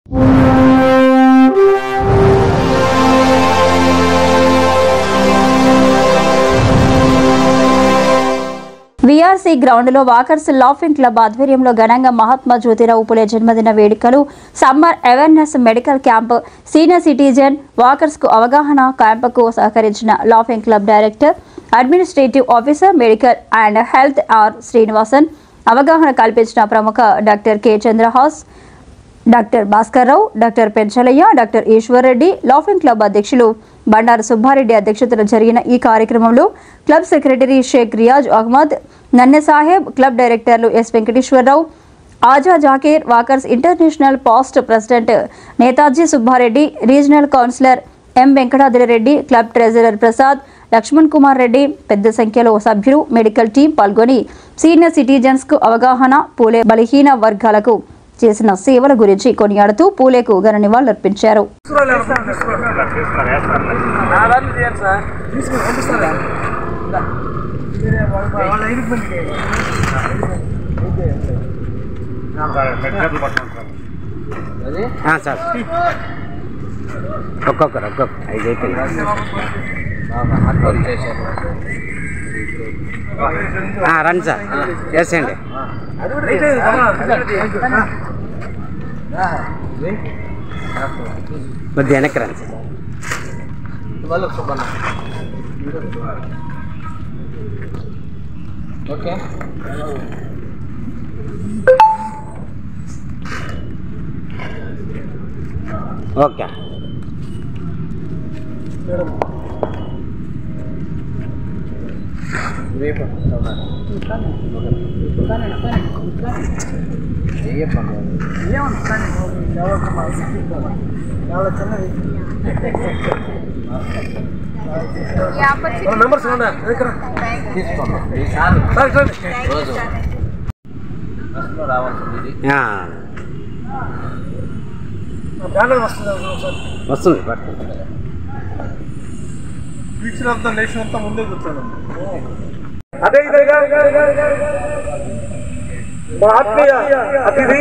VRC ground లో walkers laughing club ఆధ్వర్యంలో ఘనంగా మహాత్మా జ్యోతిరావు పులే జన్మదిన వేడుకలు, summer awareness medical camp, senior citizen walkers కు అవగాహన క్యాంపుకు సహకరించిన laughing club director, administrative officer medical and health R Srinivasan, అవగాహన కల్పించిన ప్రముఖ doctor K Chandrahas, doctor Bhaskar Rao, doctor Penchalaiah, doctor Eshwar Reddy, laughing club అధ్యక్షులు బండారు సుబ్బారెడ్డి అధ్యక్షతన జరిగిన ఈ కార్యక్రమంలో club secretary Sheikh Riyaz Ahmed, Nanne Saheb, club డైరెక్టర్లు S Venkateswararao, Aja Zakir, walkers international past president Netaji Subbareddy, regional councillor M Venkatadrireddy, club treasurer Prasad, Lakshman Kumar Reddy, పెద్ద సంఖ్యలో సభ్యులు, మెడికల్ టీం పాల్గొని సీనియర్ సిటిజన్స్ కు అవగాహన, పూలే బలహీన వర్గాలకు చేసిన సేవల గురించి కొనియాడుతూ పూలేకు ఘన నివాళులర్పించారు. రండి సార్, చేసేయండి. కొద్ది వెనక్కి రండి సార్. Okay, okay. వస్తుంది నేషన్ అంతా ముందే కూర్చోండి. అదేవిధంగా మా ఆత్మీయ అతిథి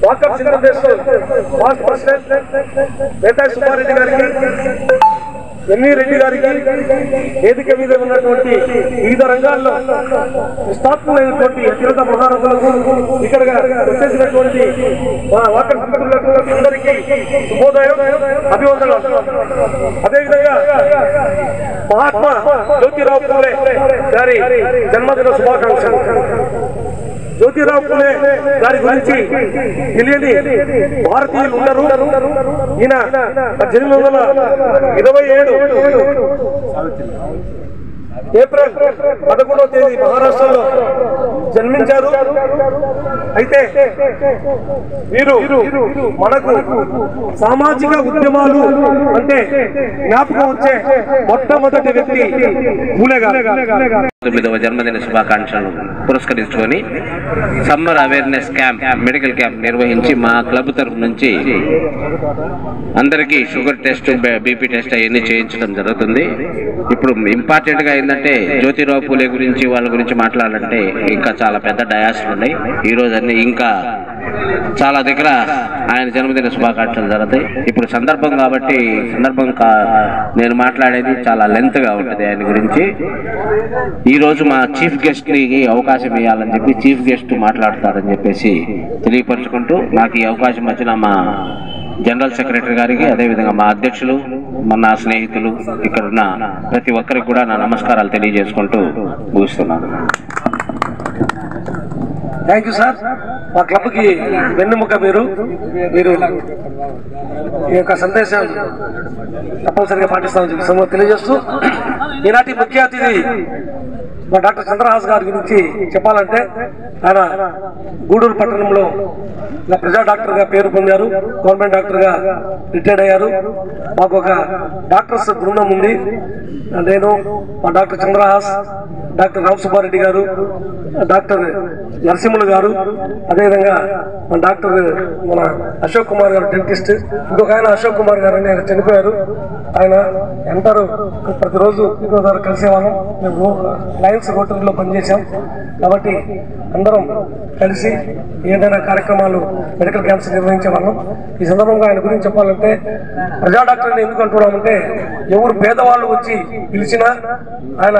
walkers international past president Netaji Subbareddy గారికి, ఎన్వి రెడ్డి గారికి, వేదిక మీద ఉన్నటువంటి వివిధ రంగాల్లో నిష్ఠాత్మకమైనటువంటి అత్యున్నత మహారథులకు, ఇక్కడ వచ్చేసినటువంటి మా వాకర్స్ మిత్రులకు అందరికీ శుభోదయం, అభివందనాలు. అదేవిధంగా మహాత్మా జ్యోతిరావు పూలే గారి జన్మదిన శుభాకాంక్షలు. జ్యోతిరావు పూలే గారి గురించి తెలియని భారతీయులు ఉన్నారు. ఈయన 1827 ఏప్రిల్ 11వ తేదీ మహారాష్ట్రలో జన్మించారు. అయితే వీరు మనకు సామాజిక ఉద్యమాలు అంటే జ్ఞాపకం వచ్చే మొట్టమొదటి వ్యక్తి పూలే గారు. 9వ జన్మదిన శుభాకాంక్షలను పురస్కరించుకొని summer awareness camp, medical camp నిర్వహించి మా క్లబ్ తరఫు నుంచి అందరికీ షుగర్ టెస్ట్, బీపీ టెస్ట్ అవన్నీ చేయించడం జరుగుతుంది. ఇప్పుడు ఇంపార్టెంట్ గా ఏంటంటే జ్యోతిరావు పూలే గురించి, వాళ్ళ గురించి మాట్లాడాలంటే ఇంకా చాలా పెద్ద డయాస్లు ఉన్నాయి. ఈ రోజు అన్ని ఇంకా చాలా దగ్గర ఆయన జన్మదిన శుభాకాంక్షలు జరుగుతాయి. ఇప్పుడు సందర్భం కాబట్టి నేను మాట్లాడేది చాలా లెంత్ గా ఉంటుంది ఆయన గురించి. ఈ రోజు మా చీఫ్ గెస్ట్ ని అవకాశం ఇవ్వాలని చెప్పి చీఫ్ గెస్ట్ మాట్లాడతారని చెప్పేసి తెలియపరుచుకుంటూ, నాకు ఈ అవకాశం వచ్చిన మా జనరల్ సెక్రటరీ గారికి, అదేవిధంగా మా అధ్యక్షులు, నా స్నేహితులు, ఇక్కడ ఉన్న ప్రతి ఒక్కరికి కూడా నా నమస్కారాలు తెలియజేసుకుంటూ ముగిస్తున్నాను. Thank you sir. మా క్లబ్ కి వెన్నెముక మీరు ఈ యొక్క సందేశాన్ని తప్పనిసరిగా పాటిస్తామని తెలియజేస్తూ, ఈనాటి ముఖ్య అతిథి మా డాక్టర్ చంద్రహాస్ గారి గురించి చెప్పాలంటే, ఆయన గూడూరు పట్టణంలో ప్రజా డాక్టర్ గా పేరు పొందారు. గవర్నమెంట్ డాక్టర్ గా రిటైర్డ్ అయ్యారు. మాకు ఒక డాక్టర్స్ బృందం ఉంది. నేను, మా డాక్టర్ చంద్రహాస్, డాక్టర్ రామ్ సుబ్బారెడ్డి గారు, డాక్టర్ నరసింహ తిరుమల గారు, అదేవిధంగా మన డాక్టర్ మన అశోక్ కుమార్ గారు డెంటిస్ట్, ఇంకొక ఆయన అశోక్ కుమార్ గారు అని ఆయన చనిపోయారు. ఆయన ఎంటారు ప్రతిరోజు ఇంకో ద్వారా కలిసేవాళ్ళం. మేము లయన్స్ రోటరీలో పనిచేసాం కాబట్టి అందరం కలిసి ఏదైనా కార్యక్రమాలు మెడికల్ క్యాంప్స్ నిర్వహించేవాళ్ళం. ఈ సందర్భంగా ఆయన గురించి చెప్పాలంటే ప్రజా డాక్టర్ని ఎందుకు అంటున్నామంటే ఎవరు పేదవాళ్ళు వచ్చి పిలిచినా ఆయన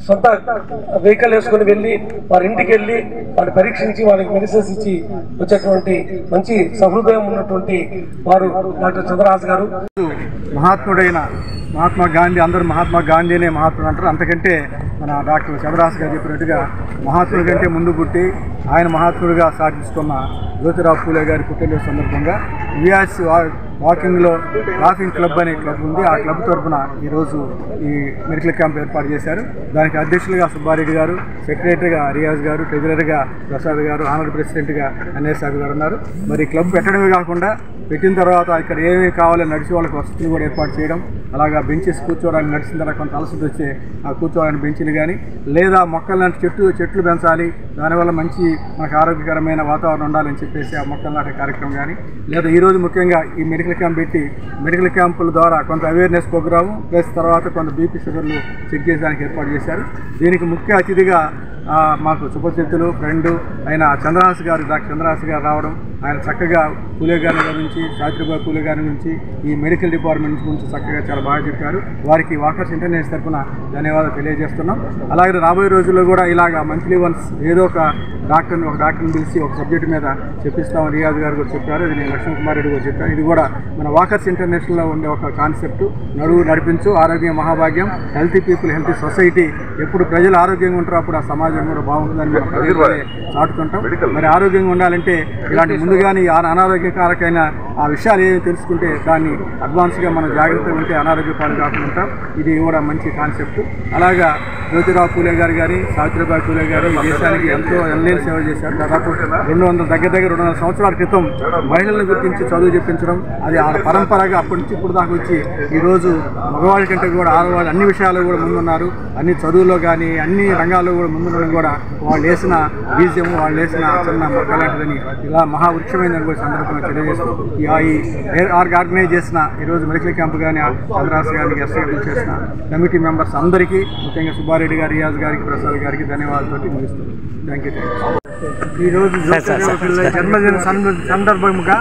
సొంత వెహికల్ వేసుకుని వెళ్ళి వారి ఇంటికి వెళ్ళి వారిని పరీక్షించి వాళ్ళకి మెడిసిన్స్ ఇచ్చి వచ్చేటువంటి మంచి సహృదయం ఉన్నటువంటి వారు డాక్టర్ చంద్రహాస్ గారు. మహాత్ముడైన మహాత్మా గాంధీ, అందరూ మహాత్మా గాంధీనే మహాత్ముడు అంటారు. అంతకంటే మన డాక్టర్ చంద్రహాస్ గారు చెప్పినట్టుగా మహాత్ముడి కంటే ముందు పుట్టి ఆయన మహాత్ముడిగా సాధిస్తున్న జ్యోతిరావు పూలే గారి పుట్టినరోజు సందర్భంగా విఆర్సి వాకింగ్లో లాఫింగ్ క్లబ్ అనే క్లబ్ ఉంది. ఆ క్లబ్ తరఫున ఈరోజు ఈ మెడికల్ క్యాంప్ ఏర్పాటు చేశారు. దానికి అధ్యక్షులుగా సుబ్బారెడ్డి గారు, సెక్రటరీగా రియాజ్ గారు, ట్రెజరర్గా ప్రసాద్ గారు, ఆనర్ ప్రెసిడెంట్గా అన్నేష్ సాగు గారు ఉన్నారు. మరి క్లబ్ పెట్టడమే కాకుండా పెట్టిన తర్వాత ఇక్కడ ఏమేమి కావాలో నడిచి వాళ్ళకి వసతులు కూడా ఏర్పాటు చేయడం, అలాగా బెంచెస్ కూర్చోవడానికి నడిచిన తర్వాత కొంత అలసట వచ్చే ఆ కూర్చోవడానికి బెంచ్లు కానీ, లేదా మొక్కలు లాంటి చెట్లు పెంచాలి, దానివల్ల మంచి మనకు ఆరోగ్యకరమైన వాతావరణం ఉండాలని చెప్పేసి ఆ మొక్కలు నాటే కార్యక్రమం కానీ, లేదా ఈరోజు ముఖ్యంగా ఈ మెడికల్ క్యాంప్ పెట్టి మెడికల్ క్యాంపుల ద్వారా కొంత అవేర్నెస్ ప్రోగ్రాము ప్లస్ తర్వాత కొంత బీపీ షుగర్లు చెక్ చేయడానికి ఏర్పాటు చేశారు. దీనికి ముఖ్య అతిథిగా మాకు సుపరిచితులు ఫ్రెండు అయిన చంద్రహాస్ గారు, డాక్టర్ చంద్రహాస్ గారు రావడం, ఆయన చక్కగా పూలే గారి గురించి, సావిత్రిబాయి పూలే గారి నుంచి, ఈ మెడికల్ డిపార్ట్మెంట్ గురించి చక్కగా చాలా బాగా చెప్పారు. వారికి వాకర్స్ ఇంటర్నేషనల్ తరఫున ధన్యవాదాలు తెలియజేస్తున్నాం. అలాగే రాబోయే రోజుల్లో కూడా ఇలాగా మంత్లీ వన్స్ ఏదో ఒక డాక్టర్ని పిలిచి ఒక సబ్జెక్టు మీద చెప్పిస్తామని రియాజ్ గారు కూడా చెప్పారు. ఇది నేను లక్ష్మణ్ కుమార్ రెడ్డి కూడా చెప్పాను. ఇది కూడా మన వాకర్స్ ఇంటర్నేషనల్లో ఉండే ఒక కాన్సెప్ట్. నడువు నడిపించు, ఆరోగ్యం మహాభాగ్యం, హెల్తీ పీపుల్ హెల్తీ సొసైటీ. ఎప్పుడు ప్రజలు ఆరోగ్యంగా ఉంటారో అప్పుడు ఆ సమాజం కూడా బాగుంటుందని మనం పదే చాటుకుంటాం. మరి ఆరోగ్యంగా ఉండాలంటే ఇలాంటి ముందుగానే అనారోగ్యకారకమైన ఆ విషయాలు ఏమి తెలుసుకుంటే దాన్ని అడ్వాన్స్గా మనం జాగ్రత్తగా ఉంటే అనారోగ్య పాలు కాకుండా ఉంటాం. ఇది కూడా మంచి కాన్సెప్ట్. అలాగా జ్యోతిరావు పూలే గారు కానీ, సావిత్రిబాయి పూలే గారు ఈ దేశానికి ఎంతో ఎల్లేని సేవ చేశారు. దాదాపు 200 సంవత్సరాల క్రితం మహిళలను గుర్తించి చదువు చెప్పించడం, అది ఆ పరంపరగా అప్పటి నుంచి ఇప్పుడు దాకా వచ్చి ఈరోజు మగవాళ్ళ కంటే కూడా ఆడవాళ్ళు అన్ని విషయాల్లో కూడా ముందున్నారు. అన్ని చదువుల్లో కానీ అన్ని రంగాల్లో కూడా ముందుండడం కూడా వాళ్ళు వేసిన బీజం, వాళ్ళు వేసిన చిన్న మొక్క లాంటిదని ఇలా మహావృక్షమైందని కూడా సందర్భంగా తెలియజేస్తూ ఈ ఆర్గనైజ్ చేసిన ఈరోజు మెడికల్ క్యాంప్ కానీ చంద్రహాస్ గారికి ఎస్ఐ చేసిన కమిటీ మెంబర్స్ అందరికీ, ముఖ్యంగా సుబ్బారెడ్డి గారు, రియాజ్ గారికి, ప్రసాద్ గారికి ధన్యవాదాలతో ముగిస్తున్నాను. Thank you. ఈరోజు జన్మదిన సందర్భంగా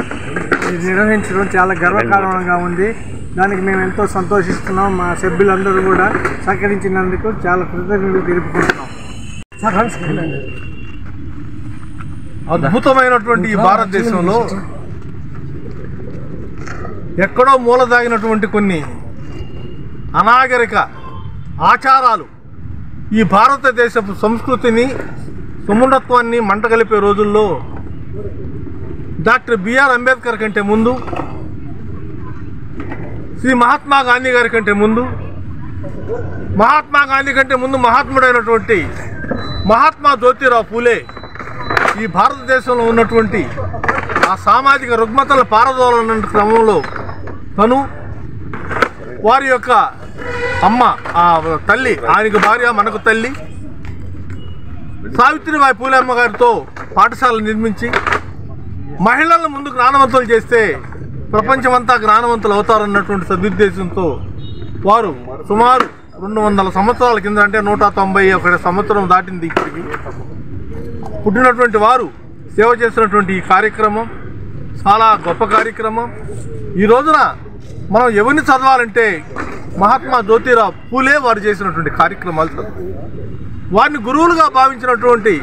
నిర్వహించడం చాలా గర్వకారణంగా ఉంది. దానికి మేము ఎంతో సంతోషిస్తున్నాం. మా సభ్యులందరూ కూడా సహకరించినందుకు చాలా కృతజ్ఞతలు తెలుపుకుంటున్నాం. అద్భుతమైనటువంటి ఈ భారతదేశంలో ఎక్కడో మూలదాగినటువంటి కొన్ని అనాగరిక ఆచారాలు ఈ భారతదేశపు సంస్కృతిని, సమున్నత్వాన్ని మంటగలిపే రోజుల్లో డాక్టర్ బిఆర్ అంబేద్కర్ కంటే ముందు, శ్రీ మహాత్మా గాంధీ గారి కంటే ముందు, మహాత్మా గాంధీ కంటే ముందు మహాత్ముడైనటువంటి మహాత్మా జ్యోతిరావు పూలే ఈ భారతదేశంలో ఉన్నటువంటి ఆ సామాజిక రుగ్మతల పారదోలన క్రమంలో తను, వారి యొక్క అమ్మ, ఆ తల్లి, ఆయనకు భార్య మనకు తల్లి సావిత్రిబాయి పూలే అమ్మ గారితో పాఠశాలలు నిర్మించి మహిళలను ముందు జ్ఞానవంతులు చేస్తే ప్రపంచమంతా జ్ఞానవంతులు అవుతారన్నటువంటి సదుద్దేశంతో వారు సుమారు 200 సంవత్సరాల కింద, అంటే 191 సంవత్సరం దాటింది ఇప్పటికి, పుట్టినటువంటి వారు సేవ చేసినటువంటి ఈ కార్యక్రమం చాలా గొప్ప కార్యక్రమం. ఈ రోజున మనం ఎవరిని చదవాలంటే మహాత్మా జ్యోతిరావు పూలే వారు చేసినటువంటి కార్యక్రమాలు చదవాలి. వారిని గురువులుగా భావించినటువంటి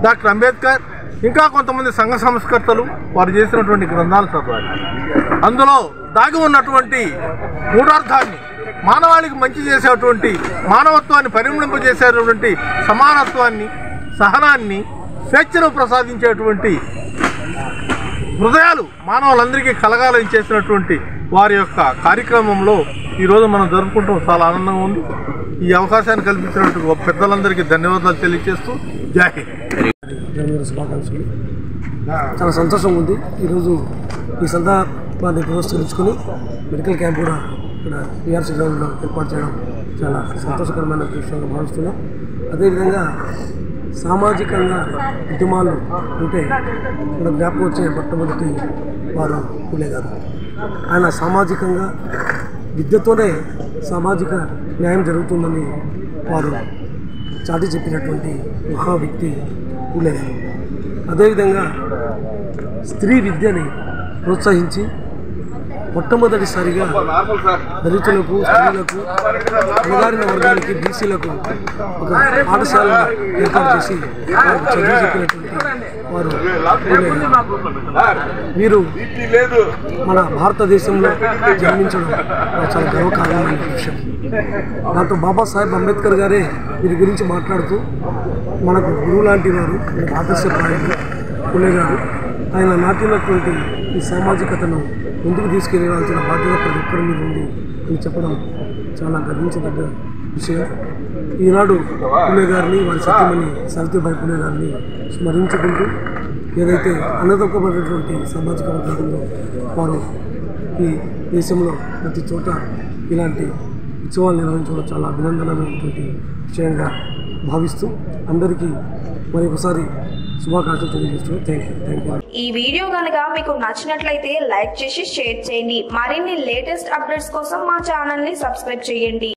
డాక్టర్ అంబేద్కర్, ఇంకా కొంతమంది సంఘ సంస్కర్తలు వారు చేసినటువంటి గ్రంథాలు చదవాలి. అందులో దాగి ఉన్నటువంటి గూఢార్థాన్ని, మానవాళికి మంచి చేసేటువంటి, మానవత్వాన్ని పరిమళింపజేసేటువంటి సమానత్వాన్ని, సహనాన్ని, స్వేచ్ఛను ప్రసాదించేటువంటి హృదయాలు మానవులందరికీ కలగాలని చేసినటువంటి వారి యొక్క కార్యక్రమంలో ఈరోజు మనం జరుపుకుంటాం. చాలా ఆనందంగా ఉంది. ఈ అవకాశాన్ని కల్పించినటువంటి పెద్దలందరికీ ధన్యవాదాలు తెలియజేస్తూ జై హింద్. శుభాకాంక్షలు. చాలా సంతోషంగా ఉంది. ఈరోజు ఈ సందర్భాన్ని పురస్కరించుకొని మెడికల్ క్యాంప్ కూడా ఇక్కడ పిఆర్సీ గ్రౌండ్లో ఏర్పాటు చేయడం చాలా సంతోషకరమైన విషయంగా భావిస్తున్నాం. అదేవిధంగా సామాజికంగా ఉద్యమాలు అంటే మన జ్ఞాపకం వచ్చే మొట్టమొదటి వారు పూలే గారు. ఆయన సామాజికంగా విద్యతోనే సామాజిక న్యాయం జరుగుతుందని వారు చాటి చెప్పినటువంటి మహా వ్యక్తి పూలే గారు. అదేవిధంగా స్త్రీ విద్యని ప్రోత్సహించి మొట్టమొదటిసారిగా దళితులకు, స్త్రీలకు, అణగారిన వర్గానికి, బీసీలకు ఒక పాఠశాలను ఏర్పాటు చేసి వారికి చదువు చెప్పినటువంటి వారు వీరు మన భారతదేశంలో జన్మించడం చాలా గర్వకారణమైన విషయం. డాక్టర్ బాబాసాహెబ్ అంబేద్కర్ గారే వీరి గురించి మాట్లాడుతూ మనకు గురువు లాంటి వారు, మనకు ఆదర్శప్రాయుడు పూలే గారు. ఆయన నాటినటువంటి ఈ సామాజికతను ముందుకు తీసుకెళ్లాల్సిన బాధ్యత ప్రతి ఒక్కరి మీద ఉంది అని చెప్పడం చాలా గర్వించదగ్గ విషయం. ఈనాడు పూలే గారిని, వారి సత్యమణి సావిత్రిబాయి పూలే గారిని స్మరించుకుంటూ ఏదైతే అన్నదొక్కబడినటువంటి సామాజిక వర్గం ఉందో వారు ఈ దేశంలో ప్రతి చోట ఇలాంటి ఉత్సవాలు నిర్వహించడం చాలా అభినందనమైనటువంటి విషయంగా భావిస్తూ అందరికీ మరొకసారి శుభాకాంక్షలు తెలియజేస్తున్నాను. Thank you. ఈ వీడియో కనుక మీకు నచ్చినట్లయితే లైక్ చేసి షేర్ చేయండి. మరిన్ని లేటెస్ట్ అప్డేట్స్ కోసం మా ఛానల్ ని సబ్స్క్రైబ్ చేయండి.